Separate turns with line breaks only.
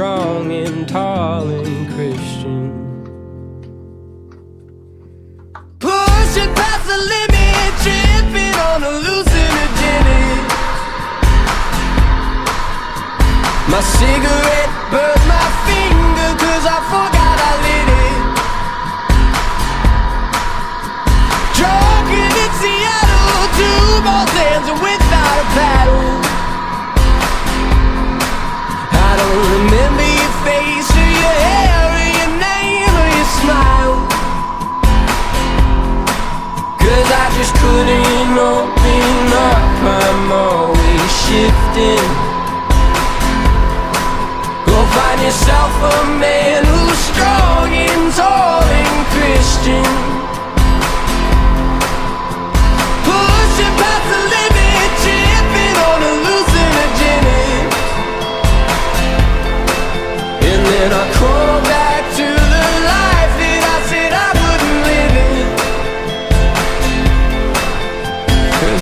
strong and tall and Christian.
Pushing past the limit, tripping on hallucinogenic. My cigarette burns my finger 'cause I forgot I lit it. Drunken in Seattle, two more hands without a paddle. I don't remember your face or your hair or your name or your smile, 'cause I just couldn't open up. I'm always shifting. Go find yourself a man who's strong and tall and Christian. Pushing past the limit, tripping on hallucinogenic. And then I cry.